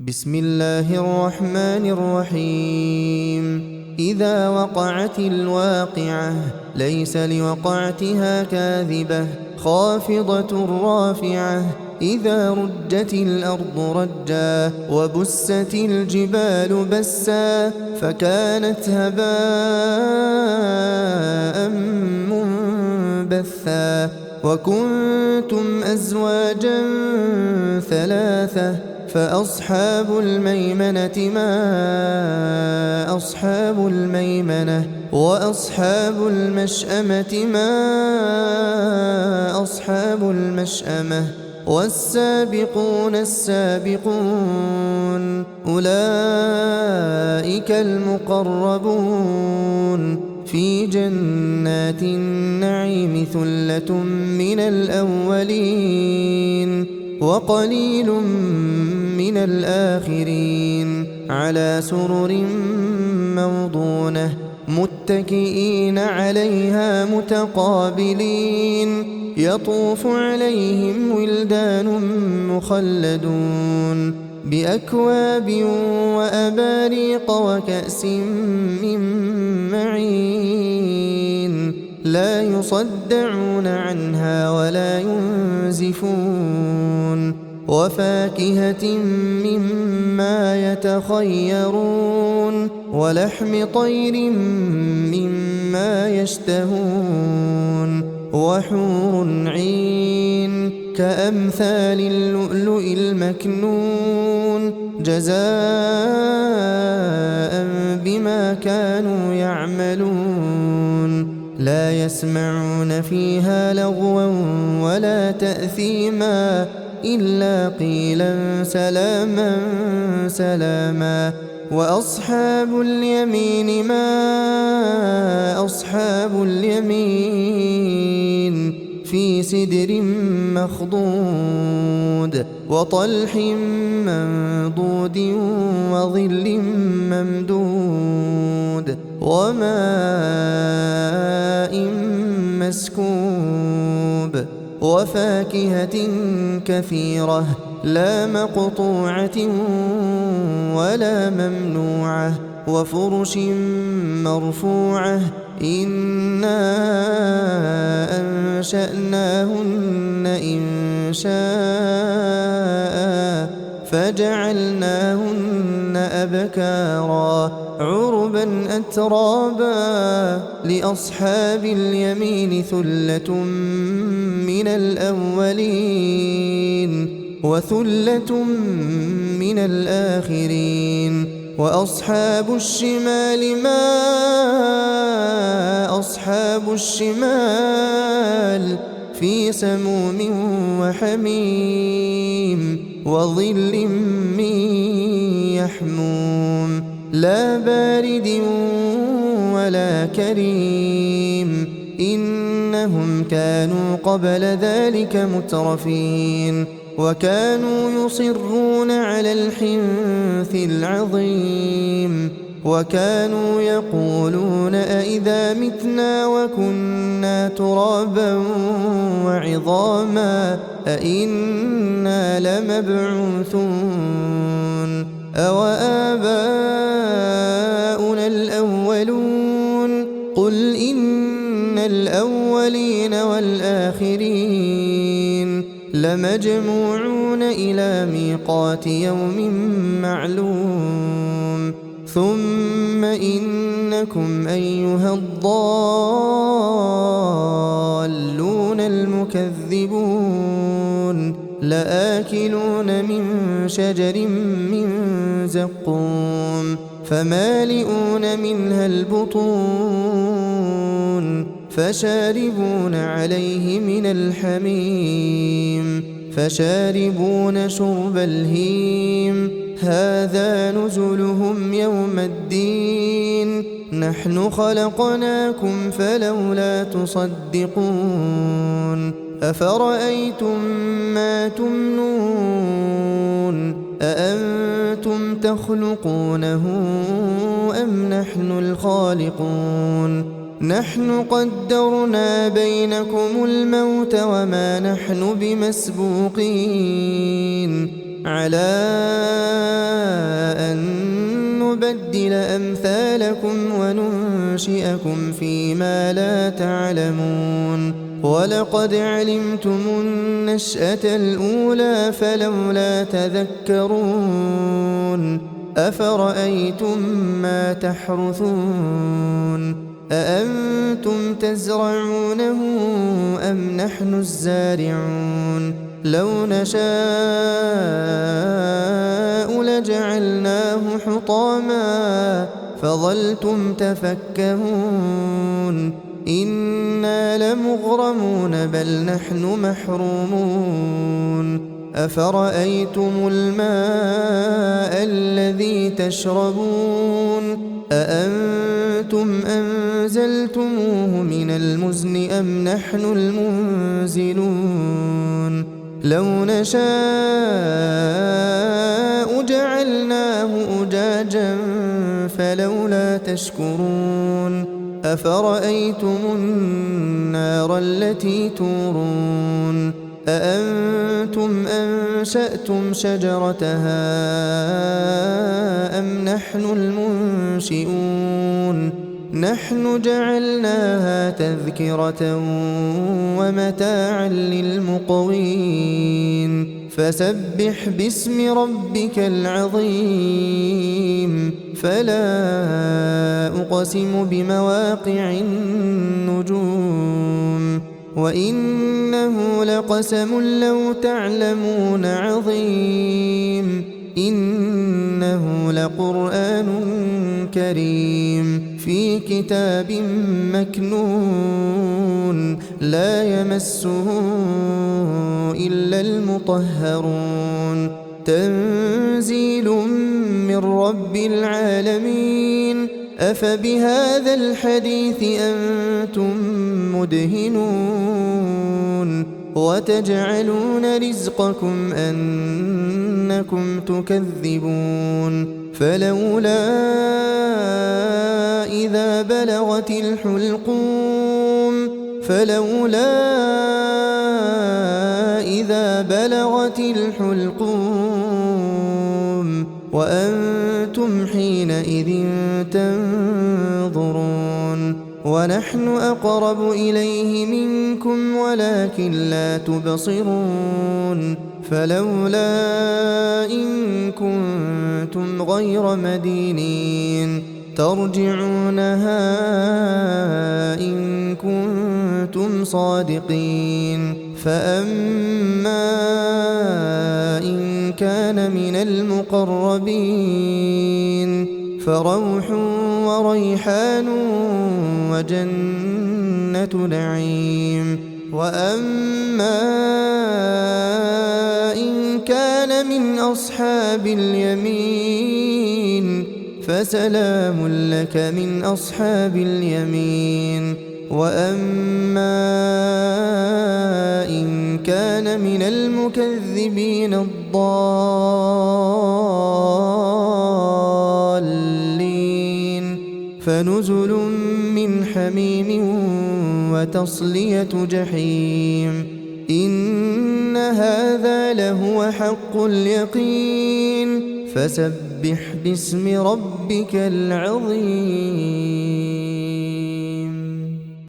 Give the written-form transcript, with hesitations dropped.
بسم الله الرحمن الرحيم. إذا وقعت الواقعة ليس لوقعتها كاذبة خافضة رافعة. إذا رجت الأرض رجا وبست الجبال بسا فكانت هباء منبثا. وكنتم أزواجا ثلاثة فأصحاب الميمنة ما أصحاب الميمنة وأصحاب المشأمة ما أصحاب المشأمة والسابقون السابقون أولئك المقربون في جنات النعيم ثلة من الأولين وقليل من الآخرين على سرر موضونة متكئين عليها متقابلين يطوف عليهم ولدان مخلدون بأكواب وأباريق وكأس من معين لا يصدعون عنها ولا ينزفون وفاكهة مما يتخيرون ولحم طير مما يشتهون وحور عين كأمثال اللؤلؤ المكنون جزاء بما كانوا يعملون لا يسمعون فيها لغوا ولا تأثيما إلا قيلا سلاما سلاما. وأصحاب اليمين ما أصحاب اليمين في سدر مخضود وطلح منضود وظل ممدود وماء مسكوب وفاكهة كثيرة لا مقطوعة ولا ممنوعة وفرش مرفوعة إنا أنشأناهن إنشاء فجعلناهن أبكارا عربا أترابا لأصحاب اليمين ثلة من الأولين وثلة من الآخرين. وأصحاب الشمال ما أصحاب الشمال في سموم وحميم وظل من يحموم لا بارد ولا كريم إنهم كانوا قبل ذلك مترفين وكانوا يصرون على الحنث العظيم وكانوا يقولون أئذا متنا وكنا ترابا وعظاما أئنا لمبعوثون أو آباؤنا الأولون قل إن الأولين والآخرين لمجموعون إلى ميقات يوم معلوم ثم إنكم أيها الضالون المكذبون لآكلون من شجر من زقوم فمالئون منها البطون فشاربون عليه من الحميم فشاربون شرب الهيم هذا نزلهم يوم الدين نحن خلقناكم فلولا تصدقون أفرأيتم ما تمنون أأنتم تخلقونه أم نحن الخالقون نحن قدرنا بينكم الموت وما نحن بمسبوقين على نبدل أمثالكم وننشئكم فيما لا تعلمون ولقد علمتم النشأة الأولى فلولا تذكرون أفرأيتم ما تحرثون أأنتم تزرعونه أم نحن الزارعون لو نشاء لجعلناه حطاما فظلتم تفكهون إنا لمغرمون بل نحن محرومون أفرأيتم الماء الذي تشربون أأنتم أنزلتموه من المزن أم نحن المنزلون لو نشاء جعلناه أجاجا فلولا تشكرون أفرأيتم النار التي تورون أأنتم أنشأتم شجرتها أم نحن المنشئون نحن جعلناها تذكرة ومتاعا للمقوين فسبح باسم ربك العظيم فلا أقسم بمواقع النجوم وإنه لقسم لو تعلمون عظيم إنه لقرآن كريم في كتاب مكنون لا يمسه إلا المطهرون تنزيل من رب العالمين أفبهذا الحديث أنتم مدهنون وتجعلون رزقكم أنكم تكذبون فلولا إذا بلغت الحلقوم وأنتم حينئذ تنظرون ونحن أقرب إليه منكم ولكن لا تبصرون فلولا إن كنتم غير مدينين ترجعونها إن كنتم صادقين فأما إن كان من المقربين فروح وريحان وجنة نعيم وأما إن كان من أصحاب اليمين فسلام لك من أصحاب اليمين وأما إن كان من المكذبين الضالين فنزل من حميم وتصلية جحيم إن هذا لهو حق اليقين فسبح باسم ربك العظيم.